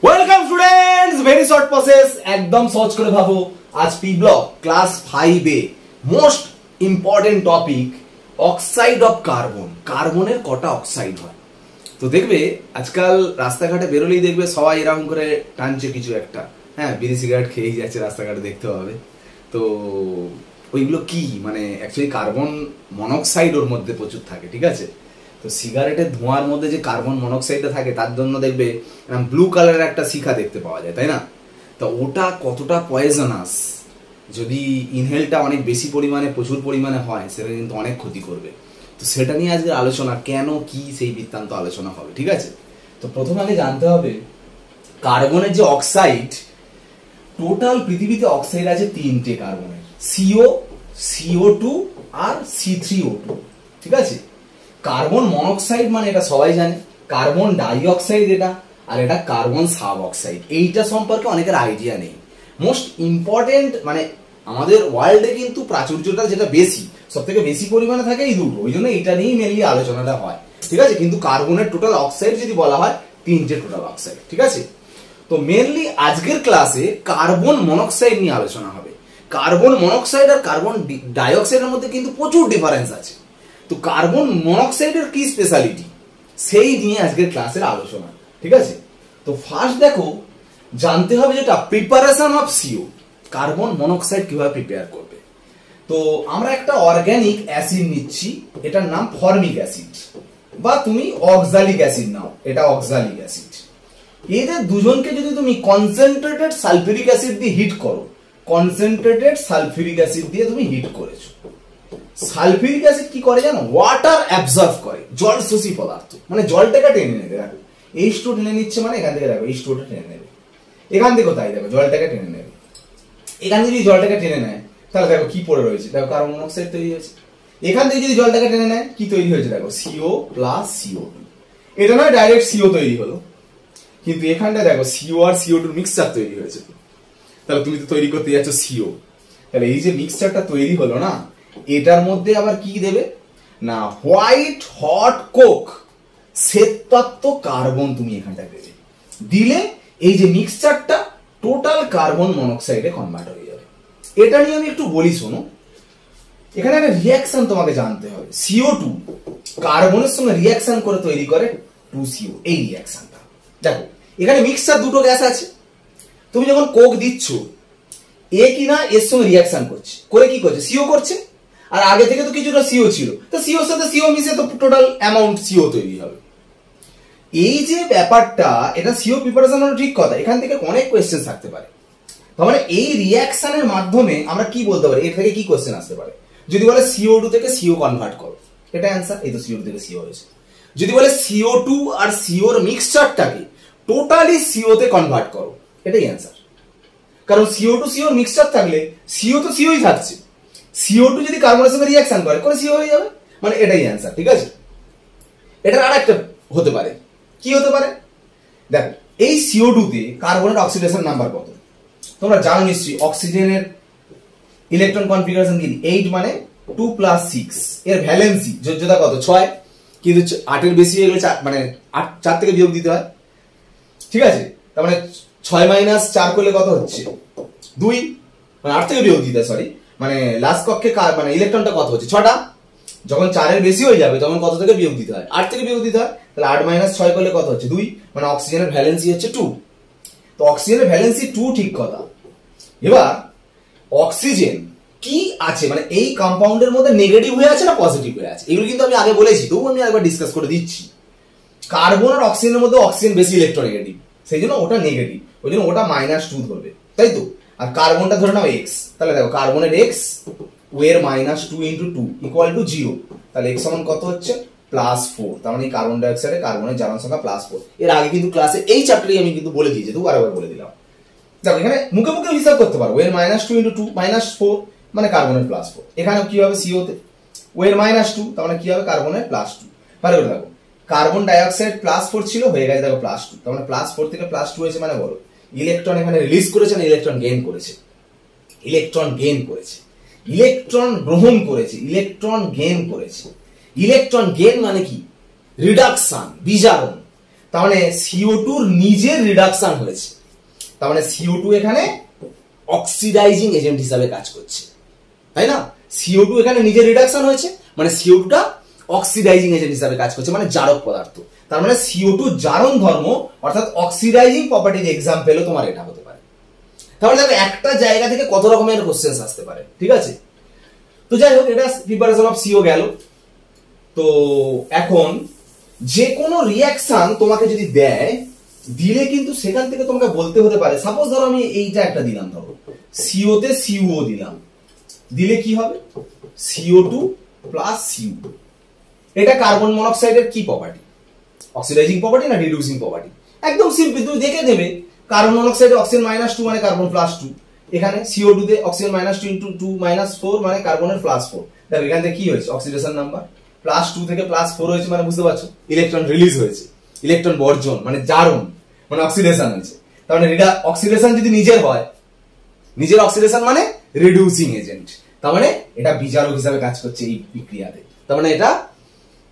Welcome students, very short process, একদম সহজ করে ভাবো। আজ P block class 5 A most important topic oxide of carbon. কার্বনের কটা অক্সাইড হয়? তো দেখবে আজকাল রাস্তাঘাটে বেরোলেই দেখবে সবাই এরকম করে টানছে কিছু একটা, হ্যাঁ, বিড়ি সিগারেট খেয়েই যাচ্ছে রাস্তাঘাটে, দেখতে হবে। তো ওইগুলো কি, মানে অ্যাকচুয়ালি কার্বন মনোক্সাইড ওর মধ্যে প্রচুর থাকে, ঠিক আছে? তো সিগারেটের ধোঁয়ার মধ্যে যে কার্বন মনোক্সাইডটা থাকে তার জন্য দেখবে ব্লু কালারের একটা শিখা দেখতে পাওয়া যায়, তাই না? তো ওটা কতটা পয়জনাস, যদি ইনহেলটা অনেক বেশি পরিমাণে প্রচুর পরিমাণে হয় সেটা কিন্তু অনেক ক্ষতি করবে। তো সেটা নিয়ে আজকে আলোচনা, কেন কি সেই বৃত্তান্ত আলোচনা হবে, ঠিক আছে? তো প্রথমে আগে জানতে হবে কার্বনের যে অক্সাইড, টোটাল পৃথিবীতে অক্সাইড আছে 3টে কার্বনের, CO, CO2 আর C3O2, ঠিক আছে? কার্বন মনোক্সাইড মানে এটা সবাই জানে, কার্বন ডাইঅক্সাইড এটা, আর এটা কার্বন সাব অক্সাইড। এইটা সম্পর্কে অনেকের আইডিয়া নেই। মোস্ট ইম্পর্টেন্ট মানে আমাদের ওয়ার্ল্ডে কিন্তু প্রাচুর্যটা যেটা বেশি, সব থেকে বেশি পরিমাণে থাকে এই দুটো, ওই জন্য এটা নিয়েই মেনলি আলোচনাটা হয়, ঠিক আছে? কিন্তু কার্বনের টোটাল অক্সাইড যদি বলা হয় 3টে টোটাল অক্সাইড, ঠিক আছে? তো মেনলি আজকের ক্লাসে কার্বন মনোক্সাইড নিয়ে আলোচনা হবে। কার্বন মনোক্সাইড আর কার্বন ডাইঅক্সাইডের মধ্যে কিন্তু প্রচুর ডিফারেন্স আছে। তো কার্বন মনোক্সাইডের কি স্পেশালিটি সেই নিয়ে আজকের ক্লাসের আলোচনা, ঠিক আছে? তো ফার্স্ট দেখো, জানতে হবে যেটা preparation of CO, carbon monoxide কিভাবে প্রিপেয়ার করবে। তো আমরা একটা অর্গানিক অ্যাসিড নিচ্ছি, এটার নাম ফর্মিক অ্যাসিড, বা তুমি অক্সালিক অ্যাসিড নাও, এটা অক্সালিক অ্যাসিড। এদের দুজনকে যদি তুমি কনসেন্ট্রেটেড সালফিউরিক অ্যাসিড দিয়ে হিট করো, কনসেন্ট্রেটেড সালফিউরিক অ্যাসিড দিয়ে তুমি হিট করেছো, সালফিউরিক অ্যাসিড কি করে জানো? ওয়াটার অ্যাবজর্ব করে, জল শোষী পদার্থ, মানে জলটাকে টেনে নেবে। দেখো H2 টেনে নিচ্ছে, মানে এখান থেকে দেখো H2 টা টেনে নেবে, এখান থেকেও তাই, দেখো জলটাকে টেনে নেবে। এখান থেকে যদি জলটাকে টেনে নেয় তাহলে দেখো কি পড়ে রয়েছে, দেখো কার্বন মনোক্সাইড তৈরি হয়েছে। এখান থেকে যদি জলটাকে টেনে নেয় কি তৈরি হয়েছে, দেখো CO প্লাস CO2। এটা নয় ডাইরেক্ট CO তৈরি হলো, কিন্তু এখানটা দেখো CO আর CO2 মিক্সচার তৈরি হয়েছে। তাহলে তুমি তো তৈরি করতে যাচ্ছ CO, তাহলে এই যে মিক্সচারটা তৈরি হলো না, এটার মধ্যে আবার কি দেবে না, হোয়াইট হট কোক, শ্বেততত্ত্ব কার্বন তুমি এখানটায় দেবে। দিলে এই যে মিক্সচারটা টোটাল কার্বন মনোক্সাইডে কনভার্ট হয়ে যাবে। এটা নিয়ে আমি একটু বলি, শোনো। এখানে একটা রিঅ্যাকশন তোমাকে জানতে হবে। CO2 কার্বনের সঙ্গে রিঅ্যাকশন করে তৈরি করে 2CO, এই রিঅ্যাকশনটা দেখো। এখানে মিক্সচার দুটো গ্যাস আছে, তুমি যখন কোক দিচ্ছ, এ কিনা এর সঙ্গে রিঅ্যাকশন করছে, করে কি করছে, CO করছে। আর আগে থেকে তো কিছুটা CO ছিল, তো CO এর সাথে CO মিশে তো টোটাল অ্যামাউন্ট CO তৈরি হবে। এই যে ব্যাপারটা, এটা CO প্রিপারেশন হলো ঠিক কথা, এখান থেকে অনেক কোয়েশ্চেন থাকতে পারে। তার মানে এই রিঅ্যাকশনের মাধ্যমে আমরা কি বলতে পারি, এর থেকে কি কোয়েশ্চেন আসতে পারে? যদি বলে CO2 থেকে CO কনভার্ট করো, এটা অ্যান্সার। এই তো CO2 থেকে CO হয়েছে। যদি বলে CO2 আর CO এর মিক্সচারটাকে টোটালি CO তে কনভার্ট করো, এটাই অ্যান্সার। কারণ CO2 CO এর মিক্সচার থাকলে CO তো COই থাকছে, CO2 যদি কার্বনের সঙ্গে রিঅ্যাকশন করে CO হয়ে যাবে, মানে এটাই অ্যান্সার, ঠিক আছে? এটার আরেকটা হতে পারে, কি হতে পারে দেখো, এই CO2 তে কার্বনের অক্সিডেশন নাম্বার কত তোমরা জানো নিশ্চয়ই। অক্সিজেনের ইলেকট্রন কনফিগারেশন কি, 8 মানে 2 + 6, এর ভ্যালেন্সি যোজ্যতা কত, 6, কিন্তু 8 এর বেশি হয়ে গেলে মানে 4 থেকে বিয়োগ দিতে হয়, ঠিক আছে? তার মানে 6 - 4 করলে কত হচ্ছে, 2, মানে 8 থেকে বিয়োগ দিতে হয়, সরি, মানে লাস্ট কক্ষে মানে ইলেকট্রনটা কত হচ্ছে, 6টা। যখন 4 এর বেশি হয়ে যাবে তখন কত থেকে বিয়োগ দিতে হয়, 8 থেকে বিয়োগ দিতে হয়। তাহলে 8 - 6 করলে কত হচ্ছে, 2, মানে অক্সিজেনের ভ্যালেন্সি হচ্ছে 2। তো অক্সিজেনের ভ্যালেন্সি 2, ঠিক কথা। এবার অক্সিজেন কি আছে, মানে এই কম্পাউন্ডের মধ্যে নেগেটিভ হয়ে আছে না পজিটিভ হয়ে আছে, এগুলো কিন্তু আমি আগে বলেছি, তবু আমি একবার ডিসকাস করে দিচ্ছি। কার্বন আর অক্সিজেনের মধ্যে অক্সিজেন বেশি ইলেকট্রোনেগেটিভ, সেই জন্য ওটা নেগেটিভ, ওই জন্য ওটা -2 ধরবে, তাই তো? আর কার্বনটা ধরে নাও x, তাহলে দেখো কার্বনের x ওয়ের -2 × 2 = 0, তাহলে x সমান কত হচ্ছে, +4। তার মানে কার্বন ডাইঅক্সাইডে কার্বনের জারণ সংখ্যা +4। এর আগে কিন্তু ক্লাসে এই চ্যাপ্টারে আমি কিন্তু বলে দিয়েছি, তো আরেকবার বলে দিলাম। দেখো এখানে মুখে মুখে হিসাব করতে পারো, ওয়ের -2 × 2 -4, মানে কার্বনের +4। এখানে কি হবে, CO তে ওয়ের -2, তার মানে কি হবে, কার্বনের +2। ভালো করে দেখো, কার্বন ডাইঅক্সাইড +4 ছিল, হয়ে গেছে দেখো +2, তার মানে +4 থেকে +2 হয়েছে, মানে বলো ইলেকট্রন এখানে রিলিজ করেছে না ইলেকট্রন গেইন করেছে? ইলেকট্রন গেইন করেছে। ইলেকট্রন গ্রহণ করেছে, ইলেকট্রন গেইন করেছে। ইলেকট্রন গেইন মানে কি, রিডাকশন, বিজারণ। তার মানে CO2 নিজের রিডাকশন হয়েছে, তার মানে CO2 এখানে অক্সিডাইজিং এজেন্ট হিসাবে কাজ করছে, তাই না? CO2 এখানে নিজের রিডাকশন হয়েছে, মানে CO2 টা অক্সিডাইজিং এজেন্ট হিসাবে কাজ করছে, মানে জারক পদার্থ। তার মানে CO2 জারণ ধর্ম অর্থাৎ অক্সিডাইজিং প্রপার্টির এক্সাম্পলও তোমার এটা হতে পারে। তাহলে দেখো একটা জায়গা থেকে কত রকমের কোশ্চেন আসতে পারে, ঠিক আছে? তো যাই হোক, এটা প্রিপারেশন অফ CO গেল। তো এখন যে কোনো রিঅ্যাকশন তোমাকে যদি দেয়, দিলে কিন্তু সেখান থেকে তোমাকে বলতে হতে পারে, সাপোজ ধরো আমি এইটা একটা দিলাম, ধরো CO তে CuO দিলাম, দিলে কি হবে? CO2 plus CU। এটা কার্বন মনোক্সাইডের কি প্রপার্টি? অক্সিডাইজিং প্রপার্টি না রিডিউসিং প্রপার্টি? একদম সিম্পল, তুমি দেখে দেবে। কার্বন মনোক্সাইডে অক্সিজেন -2 মানে কার্বন +2, এখানে CO2 তে অক্সিজেন -2 * 2 -4 মানে কার্বনের +4। দেখো এখান থেকে কি হয়েছে? অক্সিডেশন নাম্বার +2 থেকে +4 হয়েছে, মানে বুঝতে পারছো ইলেকট্রন রিলিজ হয়েছে, ইলেকট্রন বর্জন মানে জারণ, মানে অক্সিডেশন হয়েছে। তার মানে অক্সিডেশন যদি নিজের হয়, নিজের অক্সিডেশন মানে রিডিউসিং এজেন্ট, তার মানে এটা বিজারক হিসাবে কাজ করছে এই বিক্রিয়াতে। তার মানে এটা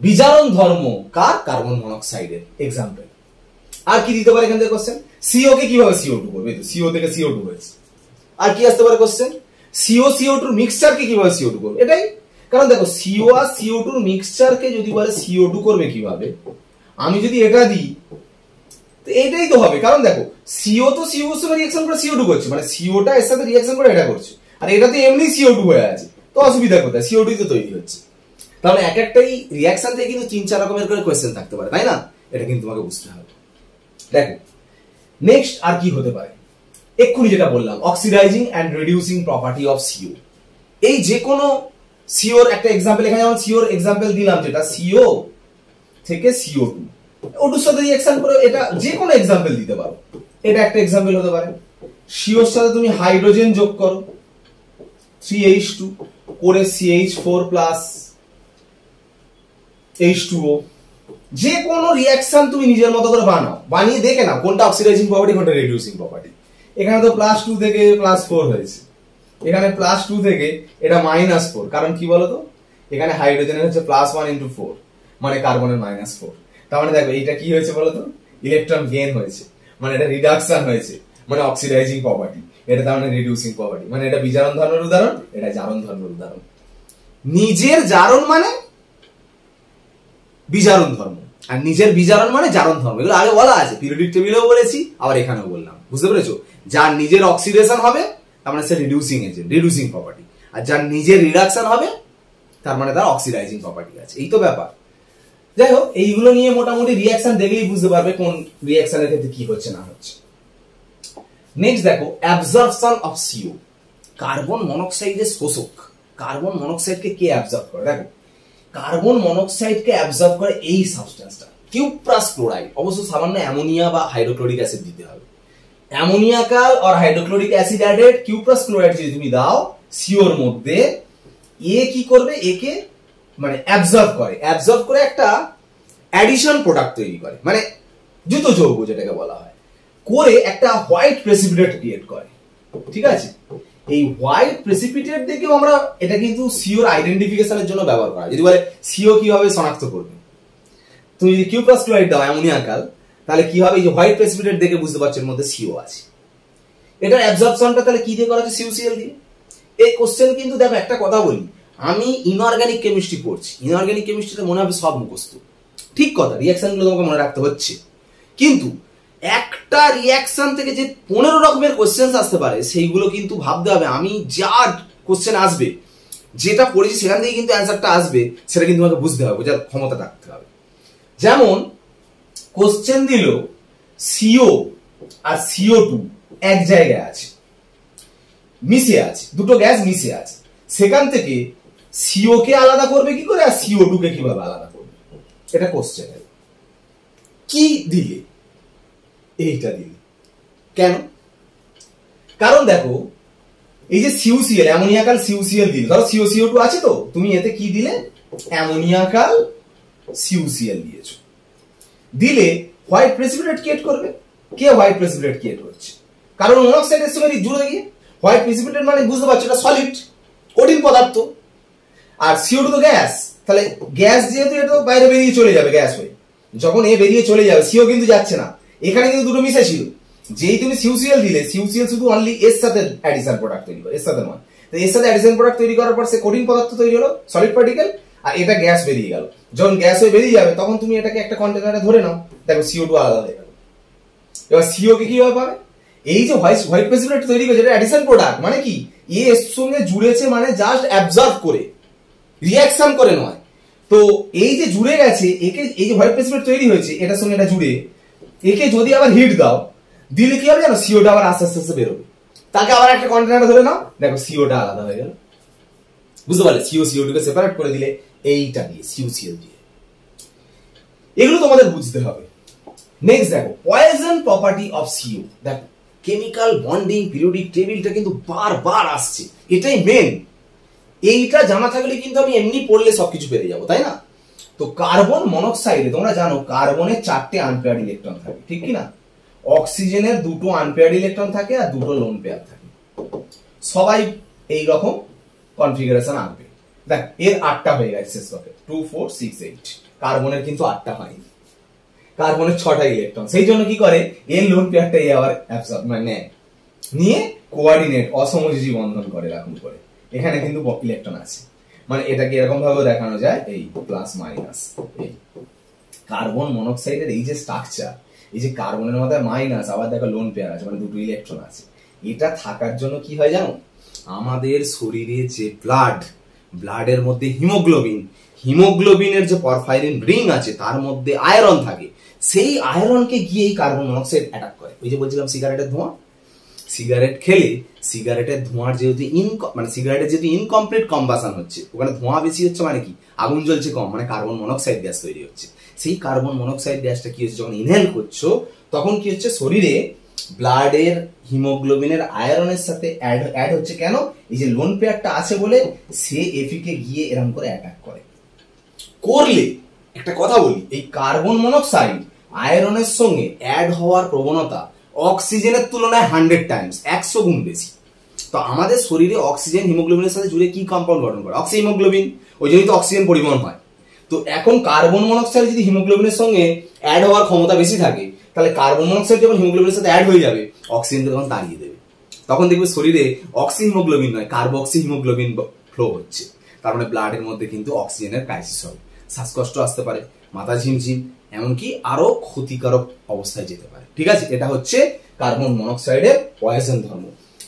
বিজারণ ধর্ম কার? Carbon মনোক্সাইডের example. আর কি দিতে পারে এখান থেকে কোশ্চেন? CO কে কিভাবে CO2 করবে? তো CO থেকে CO2 হয়েছে। আর কি আসতে পারে কোশ্চেন? CO CO2 মিক্সচার কে কিভাবে CO2 করবে? এটাই, কারণ দেখো CO আর CO2 মিক্সচার কে যদি বলে CO2 করবে কিভাবে, আমি যদি এটা দিই তো এটাই তো হবে। কারণ দেখো CO তো CO এর সাথে রিঅ্যাকশন করে CO2 করছে, মানে CO টা এর সাথে রিঅ্যাকশন করে এটা করছে, আর এটা তো এমনি CO2 হয়ে আছে, তো অসুবিধা কোথায়? CO2 তো তৈরি হচ্ছে। তাহলে এক একটাই রিঅ্যাকশন থেকে কিন্তু 3-4 রকমের করে কোশ্চেন থাকতে পারে, তাই না? এটা কিন্তু তোমাকে বুঝতে হবে। দেখো নেক্সট আর কি হতে পারে, এক্ষুনি যেটা বললাম, oxidising and reducing property of CO। এই যে কোনো CO এর একটা এক্সাম্পল, এখানে যেমন CO এর এক্সাম্পল দিলাম, যেটা CO থেকে CO2 ওটার সাথে রিঅ্যাকশন করে, এটা যে কোনো এক্সাম্পল দিতে পারো। এটা একটা এক্সাম্পল হতে পারে। CO এর সাথে তুমি হাইড্রোজেন যোগ করো 3H2 করে CH4 প্লাস H2O, যে কোনো রিঅ্যাকশন তুমি নিজের মতো করে বানাও, বানিয়ে দেখে নাও কোনটা অক্সিডাইজিং প্রপার্টি, কোনটা রিডিউসিং প্রপার্টি। এখানে তো +2 থেকে +4 হয়েছে, এখানে +2 থেকে এটা -4, কারণ কি বলতো, এখানে হাইড্রোজেনের হচ্ছে +1 * 4 মানে কার্বনের -4। তার মানে দেখো এইটা কি হয়েছে বলতো, ইলেকট্রন গেইন হয়েছে, মানে এটা রিডাকশন হয়েছে, মানে অক্সিডাইজিং প্রপার্টি। এটা তার মানে রিডিউসিং প্রপার্টি, মানে এটা বিজারণ ধর্মের উদাহরণ, এটা জারণ ধর্মের উদাহরণ। নিজের জারণ মানে বিজারণ ধর্ম, আর নিজের বিজারণ মানে জারণ ধর্ম। এগুলো আগে বলা আছে, পিরিয়ডিক টেবিলেও বলেছি, আবার এখানেও বললাম। বুঝতে পেরেছো? যার নিজের অক্সিডেশন হবে তার মানে সে রিডিউসিং এজেন্ট, রিডিউসিং প্রপার্টি, আর যার নিজের রিডাকশন হবে তার মানে তার অক্সিডাইজিং প্রপার্টি আছে। এই তো ব্যাপার। যাই হোক, এইগুলো নিয়ে মোটামুটি রিঅ্যাকশন দেখলেই বুঝতে পারবে কোন রিঅ্যাকশনের ক্ষেত্রে কি হচ্ছে না হচ্ছে। নেক্সট দেখো, অ্যাবজর্পশন অফ CO। কার্বন মনোক্সাইডের শোষক। কার্বন মনোক্সাইডকে কে অ্যাবজর্ব করে? দেখো কার্বন মনোক্সাইডকে অ্যাবজর্ব করে এই সাবস্টেন্সটা, কিউপ্রাস ক্লোরাইড। অবশ্য সামান্য অ্যামোনিয়া বা হাইড্রোক্লোরিক অ্যাসিড দিতে হবে। অ্যামোনিয়াকাল আর hydrochloric acid added cuprous chloride যদি তুমি দাও CO এর মধ্যে, এ কি করবে? একে মানে অ্যাবজর্ব করে, অ্যাবজর্ব করে একটা অ্যাডিশন প্রোডাক্ট তৈরি করে, মানে যুত যৌগ যেটাকে বলা হয়, করে একটা হোয়াইট প্রেসিপিটেট ক্রিয়েট করে। ঠিক আছে, এই হোয়াইট প্রেসিপিটেট দেখেও আমরা, এটা কিন্তু CO এর আইডেন্টিফিকেশনের জন্য ব্যবহার করা হয়। যদি বলে CO কিভাবে শনাক্ত করবে, তুমি যদি কিউপ্রাস ক্লোরাইড দাও অ্যামোনিয়াকাল, তাহলে কি হবে? এই যে হোয়াইট প্রেসিপিটেট দেখে বুঝতে পারছো এর মধ্যে CO আছে। এটার অ্যাবজর্পশনটা তাহলে কি দিয়ে করা হচ্ছে? CuCl দিয়ে। এই কোশ্চেন কিন্তু দেখো একটা কথা বলি, আমি ইনঅর্গানিক কেমিস্ট্রি পড়ছি, ইনঅর্গানিক কেমিস্ট্রিতে মনে হবে সব মুখস্থ, ঠিক কথা, রিঅ্যাকশনগুলো তোমাকে মনে রাখতে হচ্ছে, কিন্তু একটা রিঅ্যাকশন থেকে যে 15 রকমের কোশ্চেন আসতে পারে সেইগুলো কিন্তু ভাবতে হবে। আমি যা কোশ্চেন আসবে, যেটা পড়েছি সেখান থেকে কিন্তু অ্যান্সারটা আসবে, সেটা কিন্তু আমাকে বুঝতে হবে, বোঝার ক্ষমতা রাখতে হবে। যেমন কোশ্চেন দিল CO আর CO2 এক জায়গায় আছে, মিশে আছে, দুটো গ্যাস মিশে আছে, সেখান থেকে CO কে আলাদা করবে কি করে, আর CO2 কে কিভাবে আলাদা করবে, এটা কোশ্চেন। কি দিলে? এইটা দিলে। কেন? কারণ দেখো এই যে CuCl, অ্যামোনিয়াকাল CuCl দিলে, ধরো CuCO2 আছে, তো তুমি এতে কি দিলে? অ্যামোনিয়াকাল CuCl দিয়েছো। দিলে হোয়াইট প্রেসিপিটেট ক্রিয়েট করবে। কে হোয়াইট প্রেসিপিটেট ক্রিয়েট করছে? কারণ মনোক্সাইডের সঙ্গে জুড়ে গিয়ে হোয়াইট প্রেসিপিটেট মানে বুঝতে পারছো এটা সলিড, কঠিন পদার্থ। আর CO2 তো গ্যাস, তাহলে গ্যাস যেহেতু এটা বাইরে বেরিয়ে চলে যাবে গ্যাস হয়ে, যখন এ বেরিয়ে চলে যাবে, সিও কিন্তু যাচ্ছে না, এখানে কিন্তু দুটো মিশে ছিল, যেই তুমি সিউসিএল দিলে, সিউসিএল শুধু অনলি এর সাথে অ্যাডিশন প্রোডাক্ট তৈরি করে, এর সাথে নয়। তো এর সাথে অ্যাডিশন প্রোডাক্ট তৈরি করার পর সে কঠিন পদার্থ তৈরি হলো, সলিড পার্টিকেল, আর এটা গ্যাস বেরিয়ে গেল। যখন গ্যাস হয়ে বেরিয়ে যাবে তখন তুমি এটাকে একটা কন্টেনারে ধরে নাও, দেখো CO2 আলাদা হয়ে গেল। এবার CO কে কিভাবে পাবে? এই যে হোয়াইট প্রেসিপিটেট তৈরি করেছে, এটা অ্যাডিশন প্রোডাক্ট, মানে কি এর সঙ্গে জুড়েছে, মানে জাস্ট অ্যাবজর্ব করে, রিঅ্যাকশন করে নয়। তো এই যে জুড়ে গেছে, একে এই যে হোয়াইট প্রেসিপিটেট তৈরি হয়েছে এটার সঙ্গে এটা জুড়ে, একে যদি আবার হিট দাও, দিলে কি হবে জানো, সিওটা আবার আস্তে আস্তে বেরোবে। তাকে আবার একটা কন্টেনারে ধরে নাও, দেখো সিওটা আলাদা হয়ে গেল। বুঝতে পারলে? CO কে সেপারেট করে দিলে এইটা দিয়ে, CuCl দিয়ে। এগুলো তোমাদের বুঝতে হবে। নেক্সট দেখো পয়জন প্রপার্টি অফ CO। দেখো কেমিক্যাল বন্ডিং পিরিয়ডিক টেবিলটা কিন্তু বারবার আসছে, এটাই মেন। এইটা জানা থাকলে কিন্তু আমি এমনি পড়লে সবকিছু পেরে যাবো, তাই না? তো কার্বন মনোক্সাইডে তোমরা জানো কার্বনের 4টে আনপেয়ার্ড ইলেকট্রন থাকে, ঠিক কি না? অক্সিজেনের 2টো আনপেয়ার্ড ইলেকট্রন থাকে আর 2টো লোন পেয়ার থাকে। সবাই এই রকম কনফিগারেশন আনবে। দেখ এর 8টা হয়ে গেছে শেষ পক্ষে, 2 4 6 8। কার্বনের কিন্তু 8টা হয়নি, কার্বনের 6টা ইলেকট্রন। সেই জন্য কি করে, এর লোন পেয়ারটা এ আবার অ্যাবসর্ব মানে নিয়ে কোঅর্ডিনেট অসমযোজী বন্ধন করে এরকম করে। এখানে কিন্তু ইলেকট্রন আছে, মানে এটাকে এরকম ভাবে দেখানো যায়, এই প্লাস মাইনাস। এই কার্বন মনোক্সাইডের এই যে স্ট্রাকচার, এই যে কার্বনের মধ্যে মাইনাস, আবার দেখো লোন পেয়ার আছে, মানে 2টো ইলেকট্রন আছে। এটা থাকার জন্য কি হয় জানো, আমাদের শরীরে যে ব্লাডের মধ্যে হিমোগ্লোবিনের যে পরফাইরিন রিং আছে তার মধ্যে আয়রন থাকে, সেই আয়রনকে গিয়ে এই কার্বন মনোক্সাইড অ্যাটাক করে। ওই যে বলছিলাম সিগারেটের ধোঁয়া, সিগারেট খেলে সিগারেটের ধোঁয়ার যেহেতু সিগারেটের যেহেতু ইনকমপ্লিট কম্বাসন হচ্ছে, ওখানে ধোঁয়া বেশি হচ্ছে, মানে কি আগুন জ্বলছে কম, মানে কার্বন মনোক্সাইড গ্যাস তৈরি হচ্ছে। সেই কার্বন মনোক্সাইড গ্যাসটা কি হচ্ছে, যখন ইনহেল করছো তখন কি হচ্ছে, শরীরে ব্লাডের হিমোগ্লোবিনের আয়রনের সাথে অ্যাড হচ্ছে। কেন? এই যে লোন পেয়ারটা আছে বলে সে এফি কে গিয়ে এরকম করে অ্যাটাক করলে। একটা কথা বলি, এই কার্বন মনোক্সাইড আয়রনের সঙ্গে অ্যাড হওয়ার প্রবণতা অক্সিজেনের তুলনায় 100 টাইমস, 100 গুণ বেশি। তো আমাদের শরীরে অক্সিজেন হিমোগ্লোবিনের সাথে জুড়ে কি কম্পাউন্ড গঠন করে, অক্সিহিমোগ্লোবিন, ওই জন্যই তো অক্সিজেন পরিবহন হয়। তো এখন কার্বন মনোক্সাইড যদি হিমোগ্লোবিনের সঙ্গে অ্যাড হওয়ার ক্ষমতা বেশি থাকে, তাহলে কার্বন মনোক্সাইড যখন হিমোগ্লোবিনের সাথে অ্যাড হয়ে যাবে, অক্সিজেনকে তখন তাড়িয়ে দেবে। তখন দেখবে শরীরে অক্সিহিমোগ্লোবিন নয়, কার্বক্সিহিমোগ্লোবিন ফ্লো হচ্ছে। তার মানে ব্লাডের মধ্যে কিন্তু অক্সিজেনের ক্রাইসিস হবে, শ্বাসকষ্ট আসতে পারে, মাথা ঝিমঝিম, এমনকি আরো ক্ষতিকারক অবস্থায় যেতে পারে। ঠিক আছে, এটা হচ্ছে কার্বন মনোক্সাইডের পয়জন ধর্ম।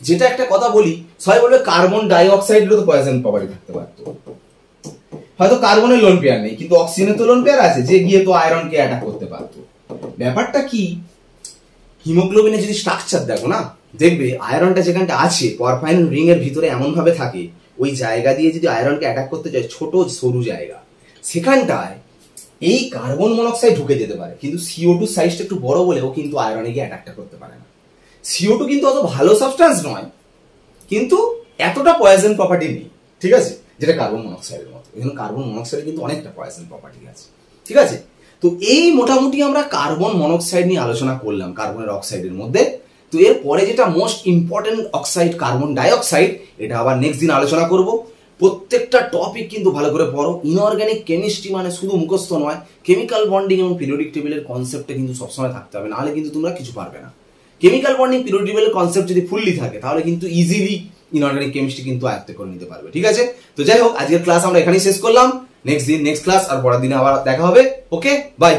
যেটা একটা কথা বলি, সবাই বলবে কার্বন ডাই অক্সাইডেরও তো পয়জন প্রপার্টি থাকতে পারতো। হয়তো কার্বনের লোন পেয়ার নেই, কিন্তু অক্সিজেনের তো লোন পেয়ার আছে, যে গিয়ে তো আয়রনকে অ্যাটাক করতে পারতো। ব্যাপারটা কি, হিমোগ্লোবিনের যদি স্ট্রাকচার দেখো না, দেখবে আয়রনটা যেখানটা আছে পরফাইরিন রিং এর ভিতরে এমন ভাবে থাকে, ওই জায়গা দিয়ে যদি আয়রনকে অ্যাটাক করতে যায়, ছোট সরু জায়গা, সেখানটায় এই কার্বন মনোক্সাইড ঢুকে যেতে পারে। কিন্তু CO2 সাইজটা একটু বড় বলেও কিন্তু আয়রনে গিয়ে অ্যাটাকটা করতে পারে না। CO2 কিন্তু অত ভালো সাবস্টেন্স নয়, কিন্তু এতটা পয়জন প্রপার্টি নেই, ঠিক আছে, যেটা কার্বন মনোক্সাইডের মতো। এখানে কার্বন মনোক্সাইডে কিন্তু অনেকটা পয়জন প্রপার্টি আছে, ঠিক আছে। তো এই মোটামুটি আমরা কার্বন মনোক্সাইড নিয়ে আলোচনা করলাম, কার্বনের অক্সাইডের মধ্যে। তো এর পরে যেটা most important oxide, carbon dioxide, এটা আবার নেক্সট দিন আলোচনা করব। প্রত্যেকটা টপিক কিন্তু ভালো করে পড়ো। ইনঅর্গানিক কেমিস্ট্রি মানে শুধু মুখস্থ নয়, কেমিক্যাল বন্ডিং এবং পিরিয়ডিক টেবিলের কনসেপ্টটা কিন্তু সবসময় থাকতে হবে, নাহলে কিন্তু তোমরা কিছু পারবে না। কেমিক্যাল বন্ডিং পিরিয়ডিক টেবিলের কনসেপ্ট যদি ফুললি থাকে, তাহলে কিন্তু ইজিলি ইনঅর্গানিক কেমিস্ট্রি কিন্তু আয়ত্ত করে নিতে পারবে, ঠিক আছে। তো যাই হোক, আজকের ক্লাস আমরা এখানেই শেষ করলাম। নেক্সট দিন নেক্সট ক্লাস, আর পরের দিনে আবার দেখা হবে। ওকে, বাই।